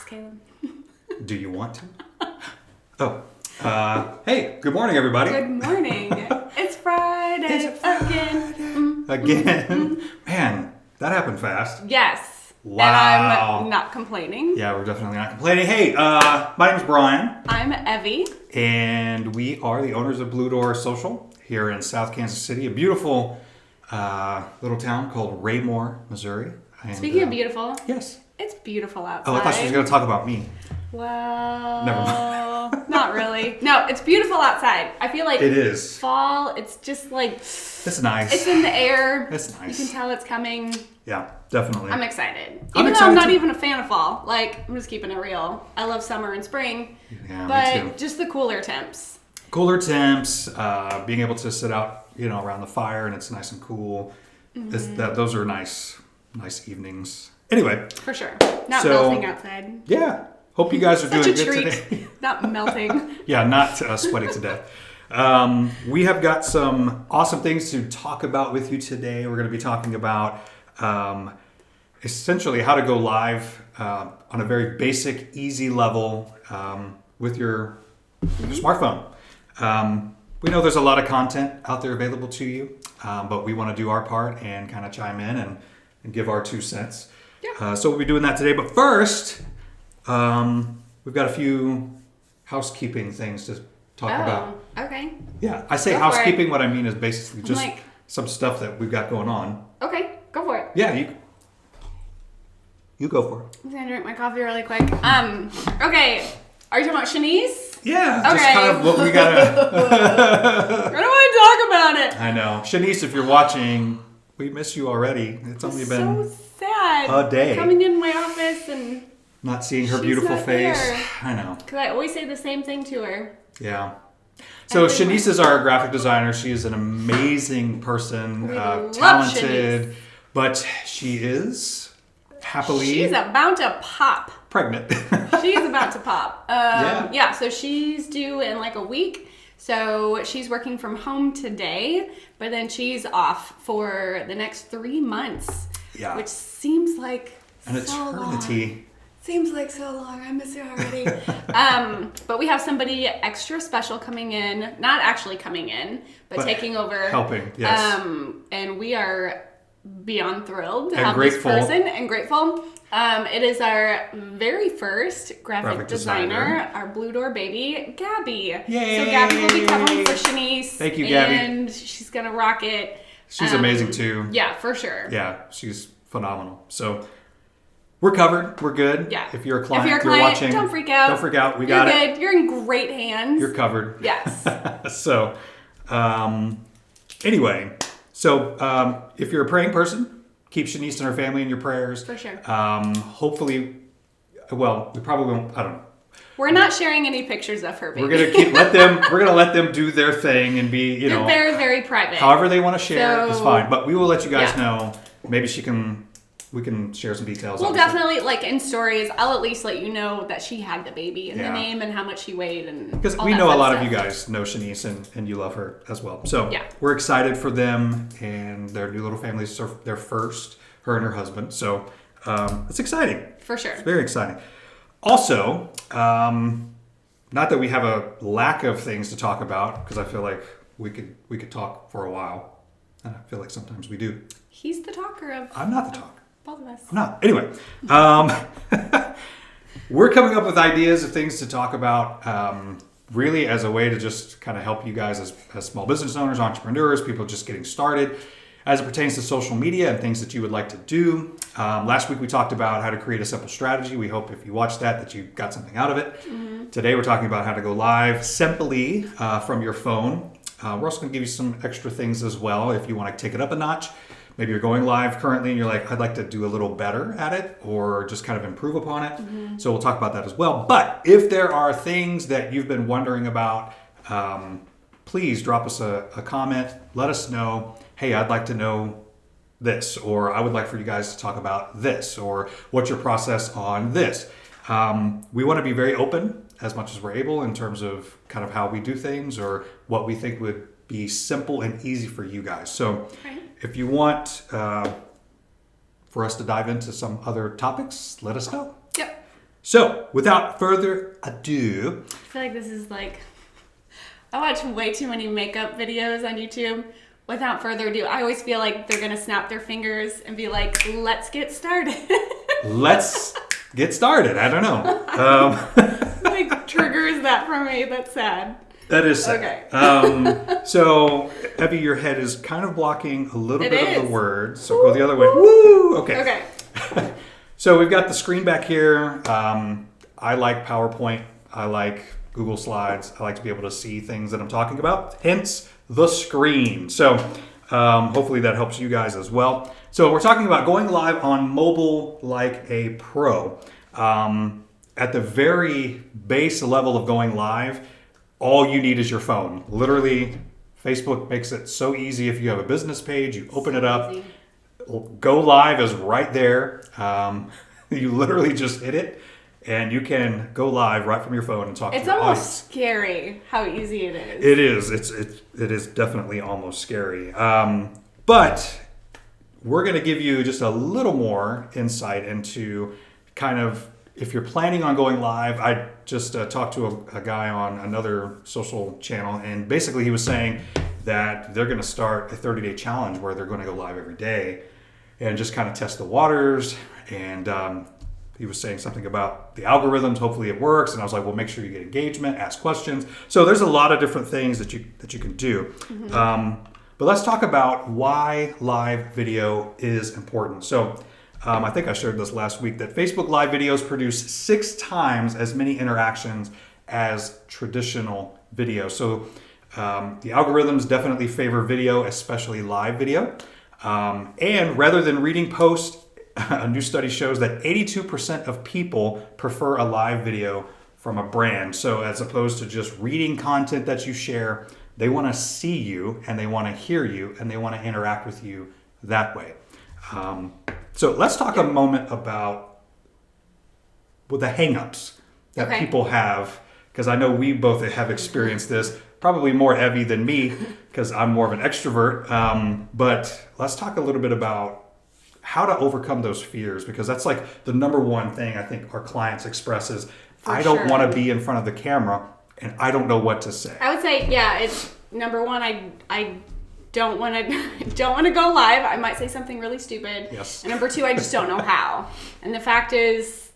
Caleb. Do you want to? Hey, good morning, everybody. Good morning. It's Friday again. Again. Man, that happened fast. Yes. Wow. And I'm not complaining. Yeah, we're definitely not complaining. Hey, my name's Brian. I'm Evie. And we are the owners of Blue Door Social here in South Kansas City, a beautiful little town called Raymore, Missouri. And, Speaking of beautiful. Yes. It's beautiful outside. Oh, I thought she was going to talk about me. Well, Never mind. Not really. No, it's beautiful outside. I feel like it is. Fall, it's just like... It's nice. It's in the air. It's nice. You can tell it's coming. Yeah, definitely. I'm excited. I'm Even excited though I'm not too. even a fan of fall. Like, I'm just keeping it real. I love summer and spring. Yeah, but me too. just the cooler temps. Cooler temps, being able to sit out, around the fire and it's nice and cool. Mm-hmm. Those are nice evenings. Anyway. For sure. Not So, melting outside. Yeah. Hope you guys are Such doing a good treat. today. Not melting. Yeah, not sweating to death. We have got some awesome things to talk about with you today. We're going to be talking about essentially how to go live on a very basic, easy level with your smartphone. We know there's a lot of content out there available to you, but we want to do our part and kind of chime in and give our 2 cents. Yeah. So we'll be doing that today. But first, we've got a few housekeeping things to talk about. Okay. Yeah, I say Go for housekeeping. What I mean is basically just like- some stuff that we've got going on. Okay, go for it. Yeah, you go for it. I'm gonna drink my coffee really quick. Okay. Are you talking about Shanice? Yeah, just Okay. kind of what we gotta. I don't want to talk about it. I know, Shanice, if you're watching, we miss you already. It's only been so sad. a day. Coming in my office and not seeing her She's beautiful not face. there. I know. because I always say the same thing to her. Yeah. So Everyone. Shanice is our graphic designer. She is an amazing person, We love talented, but she is happily She's about to pop. pregnant. She's about to pop. Yeah. So she's due in like a week. So she's working from home today, but then she's off for the next 3 months. Yeah. Which seems like An so long. eternity. Seems like so long. I miss her already. But we have somebody extra special coming in. Not actually coming in, but taking over. Helping, yes. And we are beyond thrilled to And have grateful. this person and grateful. It is our very first graphic designer, our Blue Door baby, Gabby. Yay! So Gabby will be covering for Shanice. Thank you, Gabby. And she's going to rock it. She's amazing too. Yeah, for sure. Yeah, she's phenomenal. So we're covered. We're good. Yeah. If you're a client, if you're a you're client, watching, don't freak out. Don't freak out. We You're got good. it. You're in great hands. You're covered. Yes. So, anyway, if you're a praying person, keep Shanice and her family in your prayers. For sure. Hopefully, well, we probably won't. I don't know. We're not sharing any pictures of her baby. We're gonna let them do their thing and be, They're very, very private. however they want to share. It's So- fine. But we will let you guys Yeah. know. Maybe we can share some details. We'll obviously. definitely, like in stories, I'll at least let you know that she had the baby and Yeah. the name and how much she weighed and Because all we that know a fun lot of stuff. you guys know Shanice and you love her as well. So Yeah. we're excited for them and their new little family. Their first, her and her husband. So it's exciting. For sure. It's very exciting. Also, not that we have a lack of things to talk about, because I feel like we could talk for a while. And I feel like sometimes we do. He's the talker of I'm not the talker. both of us. I'm not. Anyway, we're coming up with ideas of things to talk about, really as a way to just kind of help you guys as small business owners, entrepreneurs, people just getting started, as it pertains to social media and things that you would like to do. Last week we talked about how to create a simple strategy. We hope if you watched that you got something out of it. Mm-hmm. Today we're talking about how to go live simply from your phone. We're also going to give you some extra things as well if you want to take it up a notch. Maybe you're going live currently and you're like, I'd like to do a little better at it or just kind of improve upon it. Mm-hmm. So we'll talk about that as well. But if there are things that you've been wondering about, please drop us a comment. Let us know, hey, I'd like to know this, or I would like for you guys to talk about this, or what's your process on this. We want to be very open as much as we're able in terms of kind of how we do things or what we think would be simple and easy for you guys. So Right. if you want for us to dive into some other topics, let us know. Yep. So, without further ado, I feel like this is like, I watch way too many makeup videos on YouTube. Without further ado, I always feel like they're going to snap their fingers and be like, let's get started. let's get started. I don't know. Like, triggers that for me. That's sad. That is sad. Okay. So, Evie, your head is kind of blocking a little It bit of is. the words. So, go the other way. Woo! Okay. Okay. So, we've got the screen back here. I like PowerPoint. I like Google Slides. I like to be able to see things that I'm talking about, hence the screen. So hopefully that helps you guys as well. So we're talking about going live on mobile like a pro. At the very base level of going live, all you need is your phone. Literally, Facebook makes it so easy. If you have a business page, you open it up. Easy. Go live is right there. You literally just hit it. And you can go live right from your phone and talk to It's your almost audience. scary how easy it is. It is. It is definitely almost scary. But we're going to give you just a little more insight into kind of if you're planning on going live. I just talked to a guy on another social channel, and basically he was saying that they're going to start a 30-day challenge where they're going to go live every day and just kind of test the waters. And he was saying something about the algorithms. Hopefully it works. And I was like, well, make sure you get engagement, ask questions. So there's a lot of different things that you can do. Mm-hmm. But let's talk about why live video is important. So I think I shared this last week that Facebook live videos produce 6 times as many interactions as traditional video. So the algorithms definitely favor video, especially live video. And rather than reading posts, a new study shows that 82% of people prefer a live video from a brand. So as opposed to just reading content that you share, they want to see you and they want to hear you and they want to interact with you that way. So let's talk a moment about the hangups that people have, because I know we both have experienced this, probably more Evie than me, because I'm more of an extrovert. But let's talk a little bit about how to overcome those fears, because that's like the number one thing I think our clients express is, I don't want to be in front of the camera and I don't know what to say. I would say, yeah, it's number one. I don't want to go live. I might say something really stupid. Yes. And number 2, I just don't know how. And the fact is,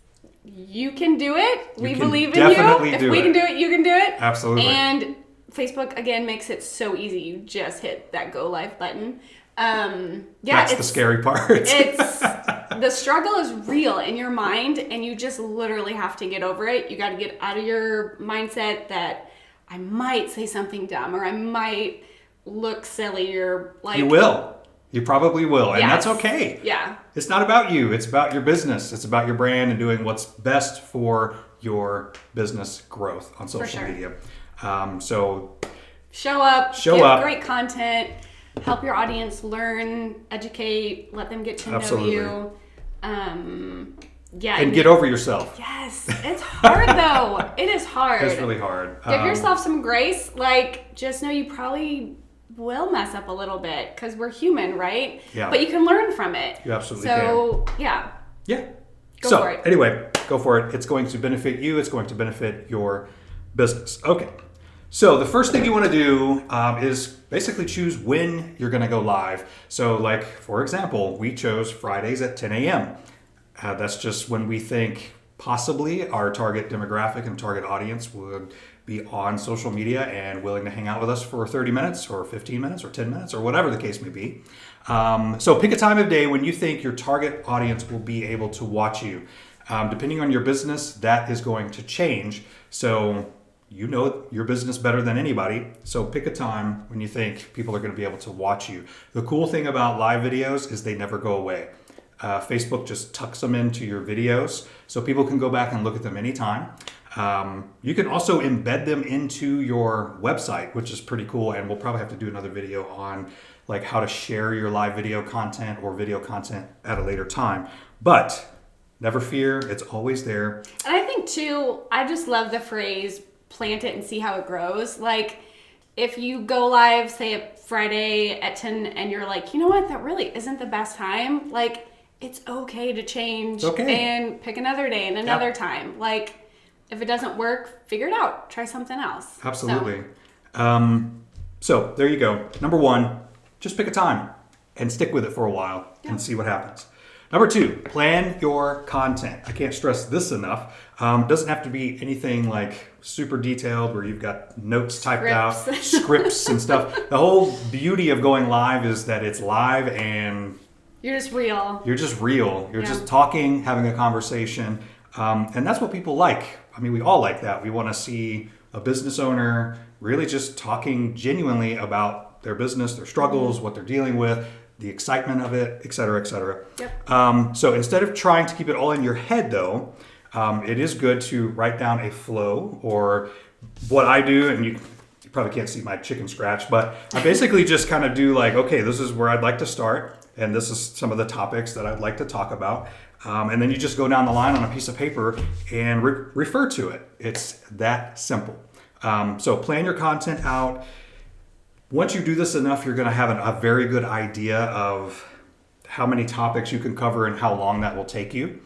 you can do it. We believe in you. If we can do it, you can do it. Absolutely. And Facebook again makes it so easy. You just hit that go live button. That's the scary part. It's the struggle is real in your mind, and you just literally have to get over it. You got to get out of your mindset that I might say something dumb or I might look silly or like. You will. You probably will, and that's okay. Yeah. It's not about you. It's about your business. It's about your brand and doing what's best for your business growth on social media. So show up. Give great content. Help your audience learn, educate, let them get to know you. And get over yourself. Yes. It's hard though. It is hard. It's really hard. Give yourself some grace. Like, just know you probably will mess up a little bit because we're human, right? Yeah. But you can learn from it. You absolutely can. So, yeah. Yeah. Go for it. Anyway, go for it. It's going to benefit you. It's going to benefit your business. Okay. So the first thing you want to do is basically choose when you're going to go live. So like, for example, we chose Fridays at 10 a.m. That's just when we think possibly our target demographic and target audience would be on social media and willing to hang out with us for 30 minutes or 15 minutes or 10 minutes or whatever the case may be. So pick a time of day when you think your target audience will be able to watch you. Depending on your business, that is going to change. So you know your business better than anybody. So pick a time when you think people are going to be able to watch you. The cool thing about live videos is they never go away. Facebook just tucks them into your videos so people can go back and look at them anytime. You can also embed them into your website, which is pretty cool. And we'll probably have to do another video on like how to share your live video content or video content at a later time. But never fear, it's always there. And I think too, I just love the phrase, plant it and see how it grows. Like if you go live, say Friday at 10 and you're like, you know what, that really isn't the best time. Like it's okay to change It's okay. and pick another day and another time. Like, if it doesn't work, figure it out. Try something else. Absolutely. So there you go. Number 1, just pick a time and stick with it for a while and see what happens. Number 2, plan your content. I can't stress this enough. Doesn't have to be anything like super detailed where you've got notes typed out, scripts and stuff. The whole beauty of going live is that it's live and You're just real. you're just talking, having a conversation. And that's what people like. I mean, we all like that. We want to see a business owner really just talking genuinely about their business, their struggles, what they're dealing with, the excitement of it, et cetera, et cetera. Yep. So instead of trying to keep it all in your head, though, it is good to write down a flow, or what I do, and you probably can't see my chicken scratch, but I basically just kind of do like, okay, this is where I'd like to start, and this is some of the topics that I'd like to talk about. And then you just go down the line on a piece of paper and refer to it. It's that simple. So plan your content out. Once you do this enough, you're going to have a very good idea of how many topics you can cover and how long that will take you.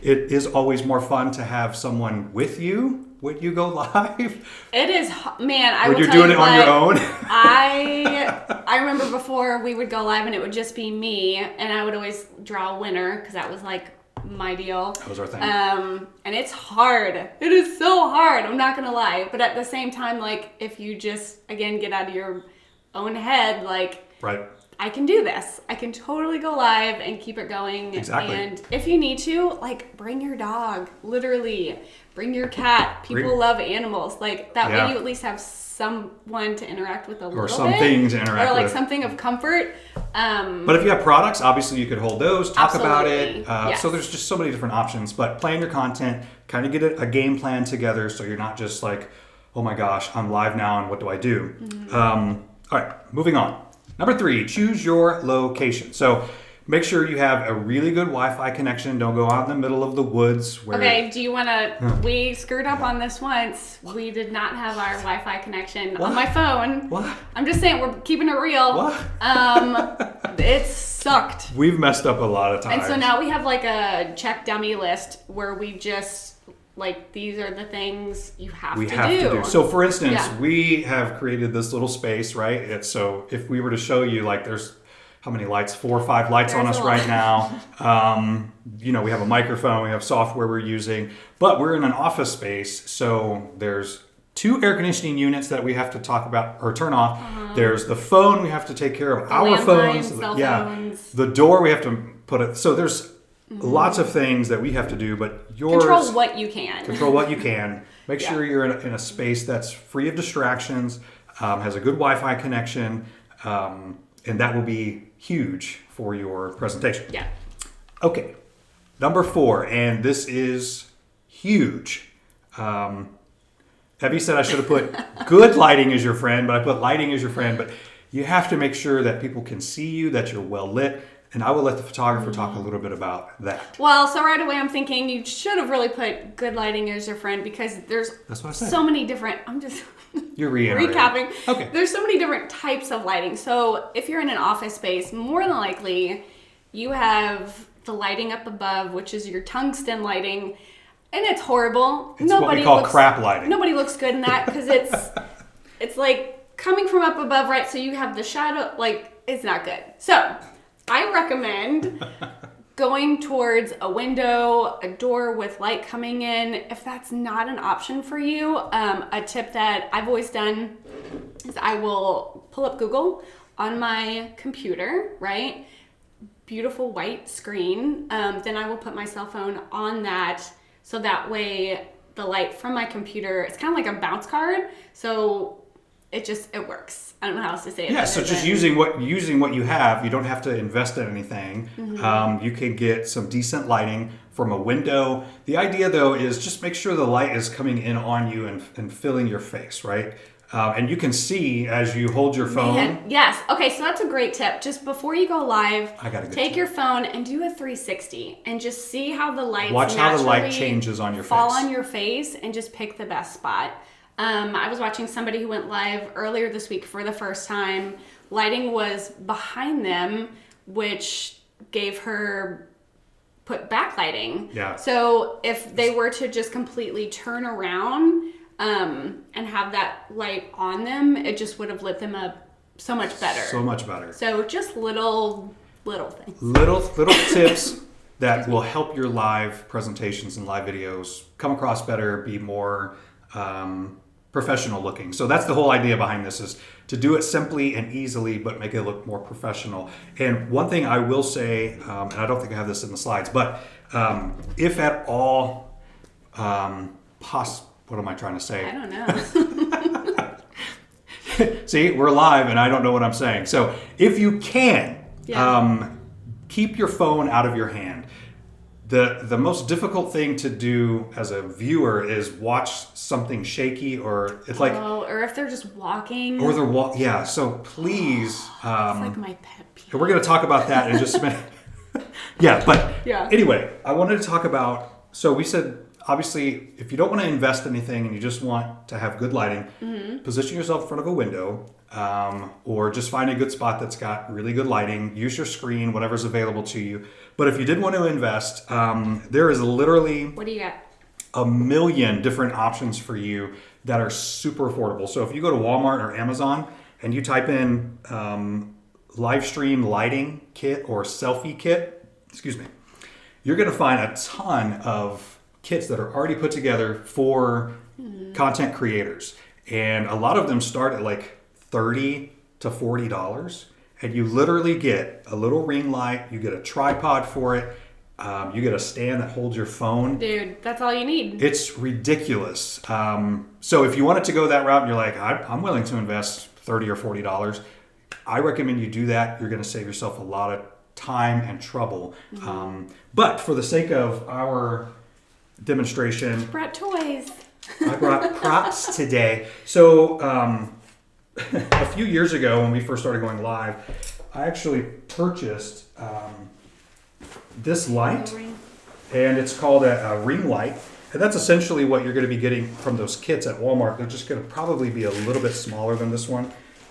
It is always more fun to have someone with you when you go live. It is, man. I When will you're tell doing you it on your own. I remember before we would go live and it would just be me, and I would always draw a winner because that was like my deal. That was our thing. And it's hard. It is so hard. I'm not gonna lie. But at the same time, like, if you just again get out of your own head, like, Right. I can do this. I can totally go live and keep it going. Exactly. And if you need to, like, bring your dog. Literally, bring your cat. People love animals. Like, that way you at least have someone to interact with a little bit. Or something to interact Or, like, with. something of comfort. But if you have products, obviously you could hold those, talk about it. Absolutely. Yes. So there's just so many different options. But plan your content, kind of get a game plan together so you're not just like, oh my gosh, I'm live now and what do I do? All right, moving on. Number 3, choose your location. So make sure you have a really good Wi-Fi connection. Don't go out in the middle of the woods. Where Okay, do you want to... We screwed up on this once. We did not have our Wi-Fi connection on my phone. What? I'm just saying, we're keeping it real. What? It sucked. We've messed up a lot of times. And so now we have like a check dummy list where we just... Like, these are the things you have to do. So, for instance, Yeah. we have created this little space, right? So, if we were to show you, like, there's how many lights? 4 or 5 lights on There's us a lot. right now. We have a microphone, we have software we're using, but we're in an office space. So, there's 2 air conditioning units that we have to talk about or turn off. There's the phone we have to take care of, our landlines, phones. cell Yeah. phones. The door we have to put it. So, there's lots of things that we have to do, but yours. Control what you can. Control what you can. Make Yeah. sure you're in a space that's free of distractions, has a good Wi-Fi connection, and that will be huge for your presentation. Yeah. Okay, number 4, and this is huge. Evie said I should have put good lighting as your friend, but I put lighting as your friend. But you have to make sure that people can see you, that you're well lit. And I will let the photographer talk a little bit about that. Well, so right away I'm thinking you should have really put good lighting as your friend because there's That's what I said. so many different... I'm just... You're reiterating. recapping. Okay. There's so many different types of lighting. So if you're in an office space, more than likely you have the lighting up above, which is your tungsten lighting, and it's horrible. It's what we call crap lighting. Nobody looks good in that because it's like coming from up above, right? So you have the shadow, like it's not good. So I recommend going towards a window, a door with light coming in. If that's not an option for you, a tip that I've always done is I will pull up Google on my computer, right? Beautiful white screen. Then I will put my cell phone on that so that way the light from my computer, it's kind of like a bounce card. So it works. I don't know how else to say it. Yeah, so just using what you have, you don't have to invest in anything. You can get some decent lighting from a window. The idea though is just make sure the light is coming in on you and filling your face, right? And you can see as you hold your phone. Man, yes. Okay, so that's a great tip. Just before you go live, I got a good take tip. your phone and do a 360 and just see how the lights Watch how the light naturally changes on your fall face. on your face and just pick the best spot. I was watching somebody who went live earlier this week for the first time. Lighting was behind them, which gave her put backlighting. Yeah. So if they were to just completely turn around and have that light on them, it just would have lit them up so much better. So much better. So just little things. Little tips that will help your live presentations and live videos come across better, be more professional looking. So that's the whole idea behind this, is to do it simply and easily, but make it look more professional. And one thing I will say, and I don't think I have this in the slides, but if at all what am I trying to say? I don't know. See, we're live and I don't know what I'm saying. So if you can, keep your phone out of your hand. The most difficult thing to do as a viewer is watch something shaky, or it's like, or if they're just walking. or they're yeah. So please, it's like my pet peeve. we're going to talk about that in just a minute. Yeah. Anyway, I wanted to talk about. So we said, obviously, if you don't want to invest anything and you just want to have good lighting, position yourself in front of a window, or just find a good spot that's got really good lighting. Use your screen, whatever's available to you. But if you did want to invest, there is literally What do you got? a million different options for you that are super affordable. So if you go to Walmart or Amazon and you type in live stream lighting kit or selfie kit, you're going to find a ton of kits that are already put together for content creators. And a lot of them start at like $30 to $40. And you literally get a little ring light, you get a tripod for it, you get a stand that holds your phone. Dude, that's all you need. It's ridiculous. So if you wanted to go that route and you're like, I'm willing to invest $30 or $40, I recommend you do that. You're going to save yourself a lot of time and trouble. But for the sake of our demonstration, Brought toys. I brought props today. So a few years ago when we first started going live, I actually purchased this light, and it's called a ring light. And that's essentially what you're going to be getting from those kits at Walmart. They're just going to probably be a little bit smaller than this one.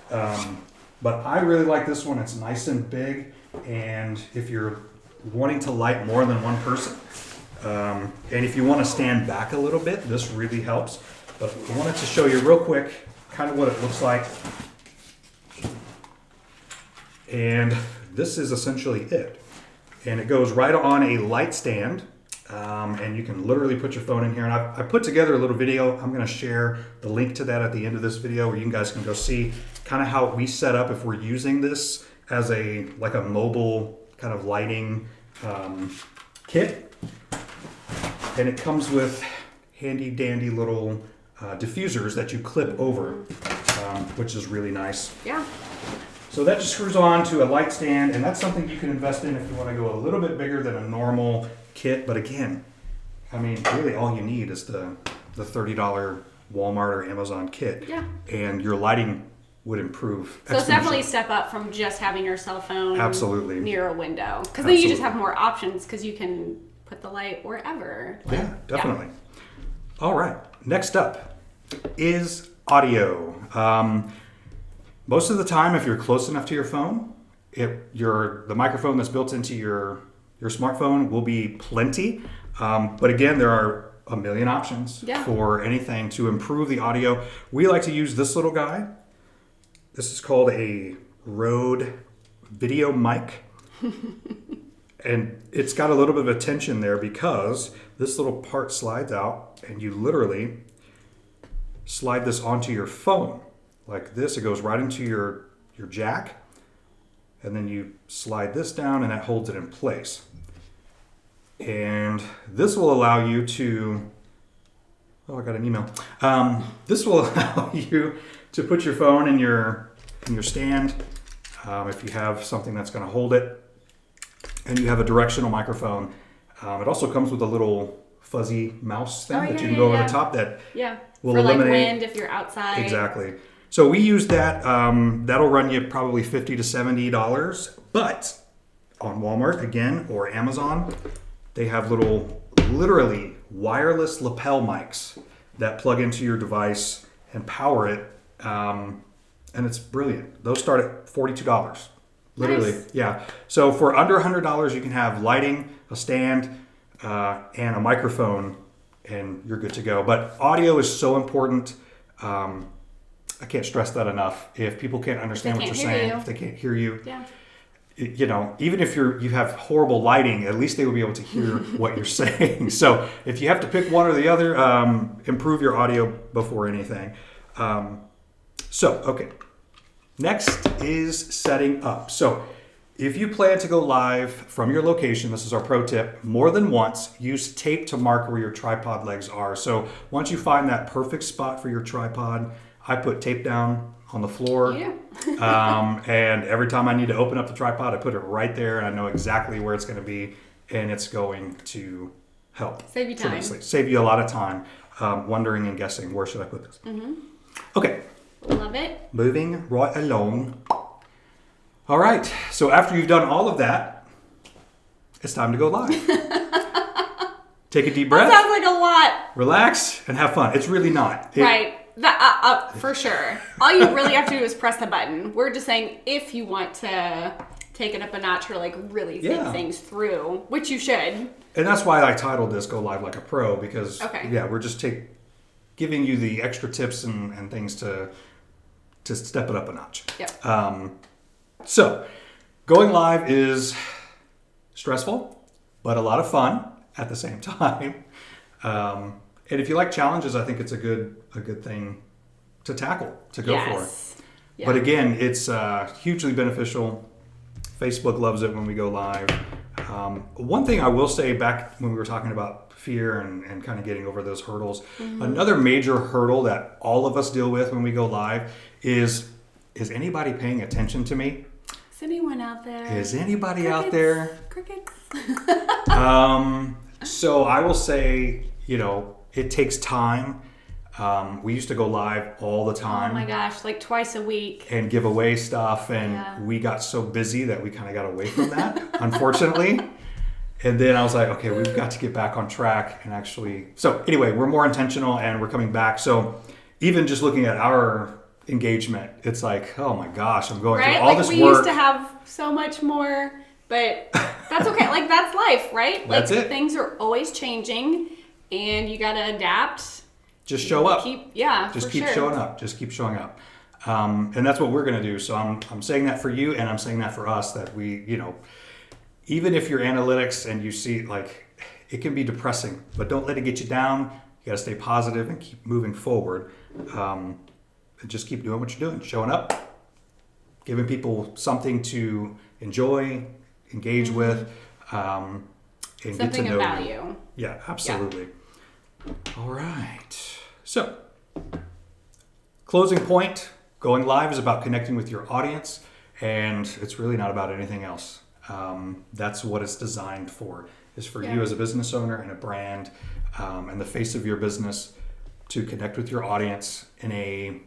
But I really like this one. It's nice and big. And if you're wanting to light more than one person, and if you want to stand back a little bit, this really helps. But I wanted to show you real quick kind of what it looks like. And this is essentially it. And it goes right on a light stand. And you can literally put your phone in here. And I put together a little video. I'm going to share the link to that at the end of this video, where you guys can go see kind of how we set up if we're using this as a mobile kind of lighting kit. And it comes with handy dandy little diffusers that you clip over, which is really nice. Yeah. So that just screws on to a light stand, and that's something you can invest in if you want to go a little bit bigger than a normal kit. But again, I mean, really all you need is the $30 Walmart or Amazon kit. Yeah. And your lighting would improve. So it's definitely a step up from just having your cell phone Absolutely. near a window. Because then you just have more options, because you can put the light wherever. Yeah, definitely. Yeah. All right. Next up is audio. Most of the time, if you're close enough to your phone, the microphone that's built into your smartphone will be plenty. But again, there are a million options for anything to improve the audio. We like to use this little guy. This is called a Rode Video Mic. And it's got a little bit of a tension there because this little part slides out, and you literally slide this onto your phone. Like this, it goes right into your jack, and then you slide this down and that holds it in place. And this will allow you to, I got an email. This will allow you to put your phone in your stand, if you have something that's going to hold it, and you have a directional microphone. It also comes with a little fuzzy mouse thing that you can go over the top that will eliminate. For like wind if you're outside. Exactly. So we use that. That'll run you probably $50 to $70. But on Walmart, again, or Amazon, they have literally wireless lapel mics that plug into your device and power it. And it's brilliant. Those start at $42. Literally, Nice. yeah. So for under $100, you can have lighting, a stand, and a microphone, and you're good to go. But audio is so important. I can't stress that enough. If people can't understand what can't you're hear saying, you. if they can't hear you, Yeah. you know, even if you have horrible lighting, at least they will be able to hear what you're saying. So if you have to pick one or the other, improve your audio before anything. Okay. Next is setting up. So if you plan to go live from your location, this is our pro tip, more than once, use tape to mark where your tripod legs are. So once you find that perfect spot for your tripod, I put tape down on the floor. Yeah. And every time I need to open up the tripod, I put it right there and I know exactly where it's going to be, and it's going to help. Save you time. tremendously. Save you a lot of time wondering and guessing, where should I put this? Mm-hmm. Okay. Love it. Moving right along. All right. So after you've done all of that, it's time to go live. Take a deep breath, Sounds like a lot. relax, and have fun. It's really not. Right. That, for sure. All you really have to do is press the button. We're just saying if you want to take it up a notch or like really think Yeah. things through, which you should. And that's why I titled this Go Live Like a Pro, because we're just giving you the extra tips and things to step it up a notch. Yep. So going live is stressful, but a lot of fun at the same time. And if you like challenges, I think it's a good thing to tackle, to go Yes. for. Yeah. But again, it's hugely beneficial. Facebook loves it when we go live. One thing I will say, back when we were talking about fear and kind of getting over those hurdles, another major hurdle that all of us deal with when we go live is anybody paying attention to me? Is anyone out there? Is anybody out there? Crickets. So I will say, it takes time. We used to go live all the time. Oh my gosh, like twice a week. And give away stuff, and Yeah. we got so busy that we kind of got away from that, unfortunately. And then I was like, okay, we've got to get back on track and actually. So anyway, we're more intentional and we're coming back. So even just looking at our engagement, it's like, oh my gosh, I'm going through all Like this we work. used to have so much more, but that's okay. Like that's life, right? That's like it. Things are always changing, and you gotta adapt. Just show up. Just keep showing up. Just keep showing up. And that's what we're going to do. So I'm saying that for you, and I'm saying that for us, that we, even if your analytics and you see, like, it can be depressing, but don't let it get you down. You got to stay positive and keep moving forward. And just keep doing what you're doing, showing up, giving people something to enjoy, engage with, and get to Something know of you. value. Yeah, absolutely. All right. So, closing point, going live is about connecting with your audience, and it's really not about anything else. That's what it's designed for, is for you as a business owner and a brand and the face of your business to connect with your audience in a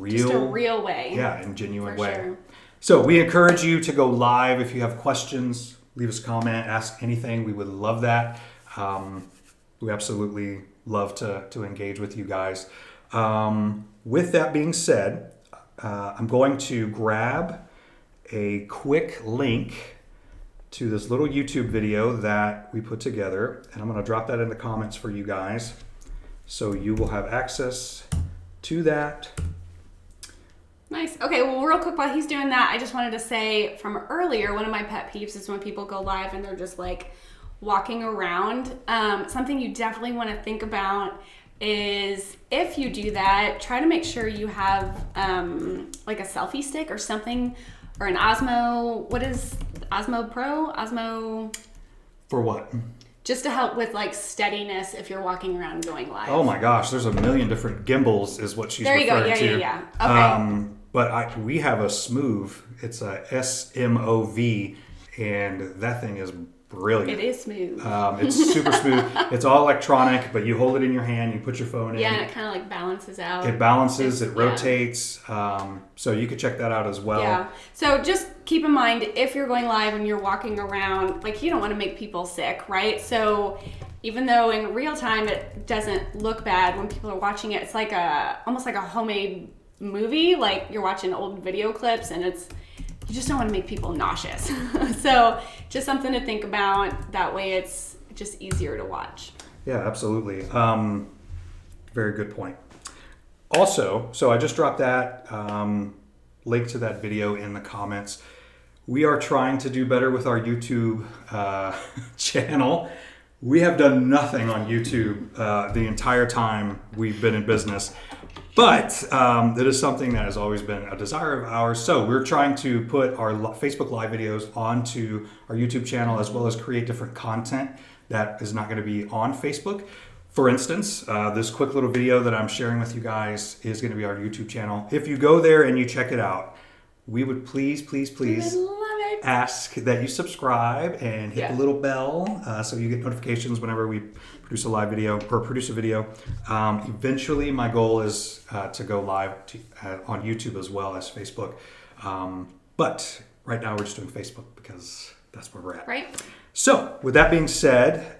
Just a real way. yeah, in genuine For way. sure. So we encourage you to go live. If you have questions, leave us a comment, ask anything. We would love that. We absolutely love to engage with you guys. With that being said, I'm going to grab a quick link to this little YouTube video that we put together, and I'm going to drop that in the comments for you guys, so you will have access to that. Nice. Okay, well, real quick while he's doing that, I just wanted to say from earlier, one of my pet peeves is when people go live and they're just like walking around. Something you definitely want to think about is if you do that, try to make sure you have like a selfie stick or something, or an Osmo. What is Osmo Pro? Osmo. For what? Just to help with like steadiness if you're walking around and going live. Oh my gosh, there's a million different gimbals is what she's There you go. referring to. Yeah. Okay. But we have a Smooth. It's a SMOV, and that thing is brilliant. It is smooth. It's super smooth. It's all electronic, but you hold it in your hand, you put your phone in. Yeah, and it kind of like balances out. It balances, it Yeah. rotates. So you could check that out as well. Yeah. So just keep in mind, if you're going live and you're walking around, like you don't want to make people sick, right? So even though in real time it doesn't look bad when people are watching it, it's like almost like a homemade movie. Like you're watching old video clips and you just don't want to make people nauseous. So just something to think about. That way it's just easier to watch. Yeah, absolutely. Very good point. Also, so I just dropped that link to that video in the comments. We are trying to do better with our YouTube channel. We have done nothing on YouTube the entire time we've been in business, but it is something that has always been a desire of ours. So we're trying to put our Facebook Live videos onto our YouTube channel, as well as create different content that is not going to be on Facebook. For instance, this quick little video that I'm sharing with you guys is going to be our YouTube channel. If you go there and you check it out, we would please ask that you subscribe and hit the little bell so you get notifications whenever we produce a live video or produce a video. Eventually, my goal is to go live on YouTube as well as Facebook. But right now, we're just doing Facebook because that's where we're at. Right. So, with that being said,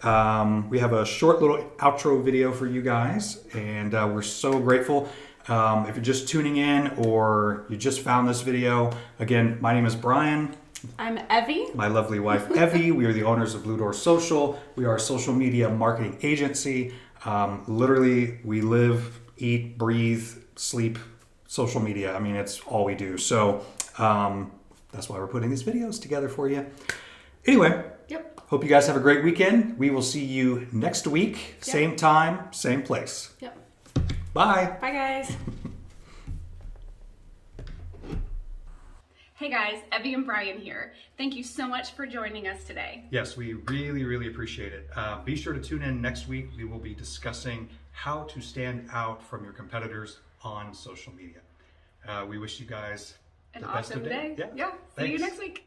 we have a short little outro video for you guys, and we're so grateful. If you're just tuning in or you just found this video, again, my name is Brian. I'm Evie. My lovely wife, Evie. We are the owners of Blue Door Social. We are a social media marketing agency. Literally, we live, eat, breathe, sleep social media. I mean, it's all we do. So, that's why we're putting these videos together for you. Anyway. Yep. Hope you guys have a great weekend. We will see you next week. Yep. Same time, same place. Yep. Bye. Bye, guys. Hey guys, Evie and Brian here. Thank you so much for joining us today. Yes, we really appreciate it. Be sure to tune in next week. We will be discussing how to stand out from your competitors on social media. We wish you guys an the best awesome of day. Yeah. See you next week.